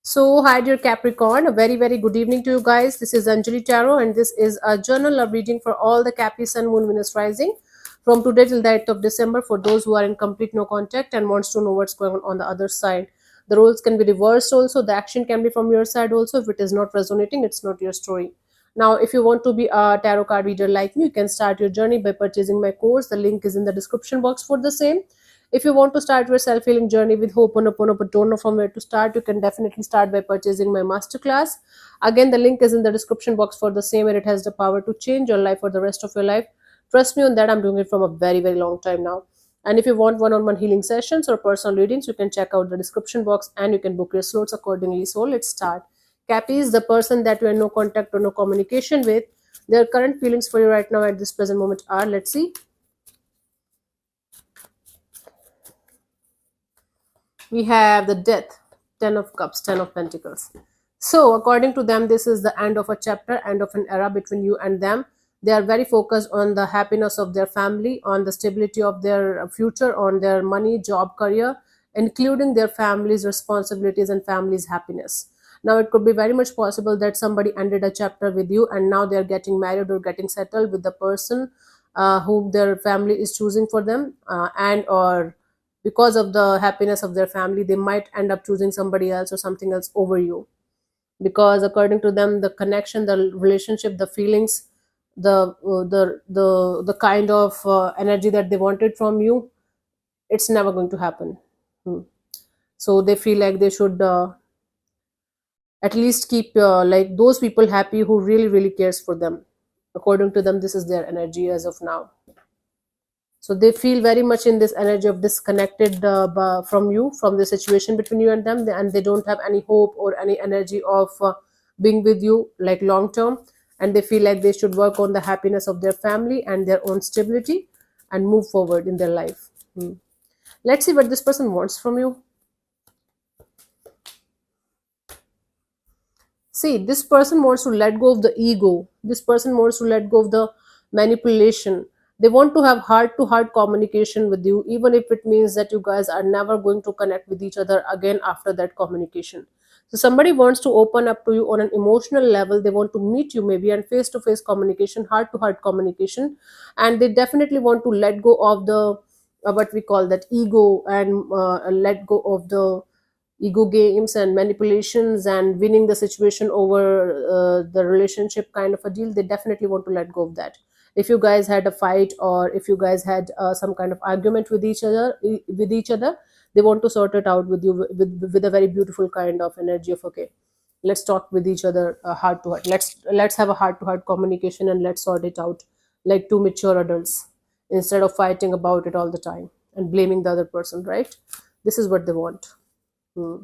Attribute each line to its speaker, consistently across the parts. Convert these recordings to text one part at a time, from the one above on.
Speaker 1: So, hi dear Capricorn, a very good evening to you guys. This is Anjali Tarot, and this is a journal of reading for all the Capri Sun, Moon, Venus rising from today till the 8th of December for those who are in complete no contact and wants to know what's going on the other side. The roles can be reversed also, the action can be from your side also. If it is not resonating, it's not your story. Now, if you want to be a tarot card reader like me, you can start your journey by purchasing my course. The link is in the description box for the same. If you want to start your self-healing journey with Ho'oponopono but don't know from where to start, you can definitely start by purchasing my masterclass. Again, the link is in the description box for the same, and it has the power to change your life for the rest of your life. Trust me on that. I'm doing it from a very long time now. And if you want one-on-one healing sessions or personal readings, you can check out the description box and you can book your slots accordingly. So let's start. Cappy is the person that you are in no contact or no communication with. Their current feelings for you right now at this present moment are, let's see. We have the death, 10 of cups, 10 of pentacles. So according to them, this is the end of a chapter, end of an era between you and them. They are very focused on the happiness of their family, on the stability of their future, on their money, job, career, including their family's responsibilities and family's happiness. Now it could be very much possible that somebody ended a chapter with you and now they're getting married or getting settled with the person whom their family is choosing for them, and or because of the happiness of their family they might end up choosing somebody else or something else over you, because according to them the connection, the relationship, the feelings, the kind of energy that they wanted from you, it's never going to happen. Hmm. So they feel like they should at least keep like those people happy who really cares for them. According to them, this is their energy as of now. So they feel very much in this energy of disconnected from you, from the situation between you and them, and they don't have any hope or any energy of being with you like long term, and they feel like they should work on the happiness of their family and their own stability and move forward in their life. Hmm. Let's see what this person wants from you. See, this person wants to let go of the ego. This person wants to let go of the manipulation. They want to have heart to heart communication with you, even if it means that you guys are never going to connect with each other again after that communication. So, somebody wants to open up to you on an emotional level. They want to meet you maybe and face to face communication, heart to heart communication. And they definitely want to let go of the what we call that ego, and let go of the ego games and manipulations and winning the situation over the relationship kind of a deal. They definitely want to let go of that. If you guys had a fight or if you guys had some kind of argument with each other, they want to sort it out with you with a very beautiful kind of energy of, okay, let's talk with each other heart to heart. Let's have a heart to heart communication and let's sort it out like two mature adults, instead of fighting about it all the time and blaming the other person, right? This is what they want. Hmm.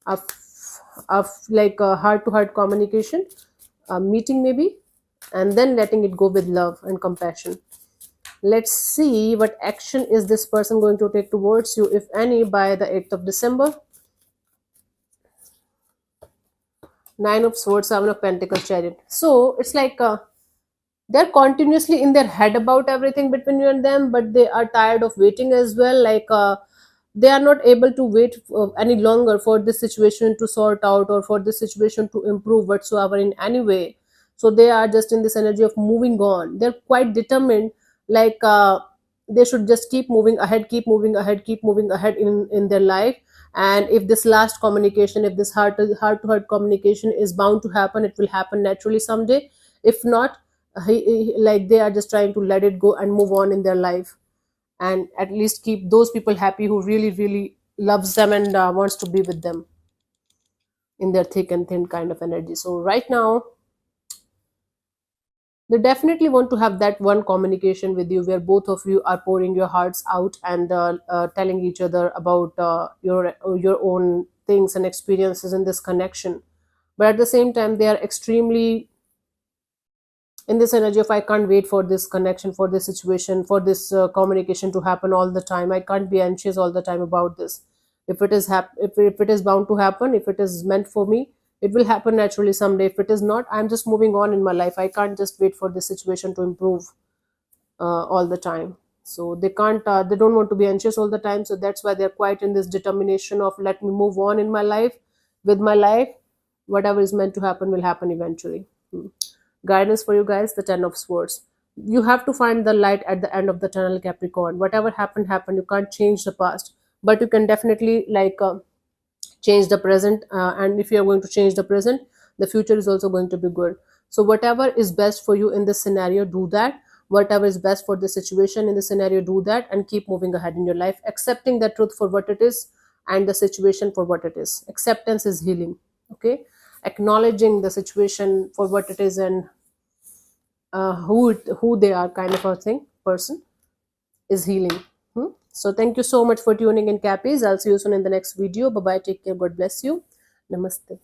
Speaker 1: of like a heart to heart communication, a meeting maybe, and then letting it go with love and compassion. Let's see what action is this person going to take towards you, if any, by the 8th of December. Nine of Swords, Seven of Pentacles, Chariot. So it's like they're continuously in their head about everything between you and them, but they are tired of waiting as well. Like they are not able to wait any longer for this situation to sort out or for this situation to improve whatsoever in any way. So they are just in this energy of moving on. They're quite determined, like they should just keep moving ahead, keep moving ahead, keep moving ahead in their life. And if this last communication, if this heart to heart communication is bound to happen, it will happen naturally someday. If not, like they are just trying to let it go and move on in their life, and at least keep those people happy who really loves them and wants to be with them in their thick and thin kind of energy. So right now they definitely want to have that one communication with you where both of you are pouring your hearts out and telling each other about your own things and experiences in this connection. But at the same time they are extremely in this energy of, I can't wait for this connection, for this situation, for this communication to happen all the time. I can't be anxious all the time about this. If it is if it is bound to happen, if it is meant for me, it will happen naturally someday. If it is not, I'm just moving on in my life. I can't just wait for this situation to improve all the time. So they can't they don't want to be anxious all the time. So that's why they're quite in this determination of, let me move on in my life, with my life. Whatever is meant to happen will happen eventually. Guidance for you guys, the 10 of swords. You have to find the light at the end of the tunnel, Capricorn. Whatever happened. You can't change the past, but you can definitely change the present, and if you are going to change the present, the future is also going to be good. So whatever is best for you in this scenario, do that. Whatever is best for the situation in the scenario, do that, and keep moving ahead in your life, accepting the truth for what it is and the situation for what it is. Acceptance is healing. Okay, acknowledging the situation for what it is, and who they are, kind of a thing, person, is healing. So thank you so much for tuning in, Cappies. I'll see you soon in the next video. Bye bye, take care, God bless you, namaste.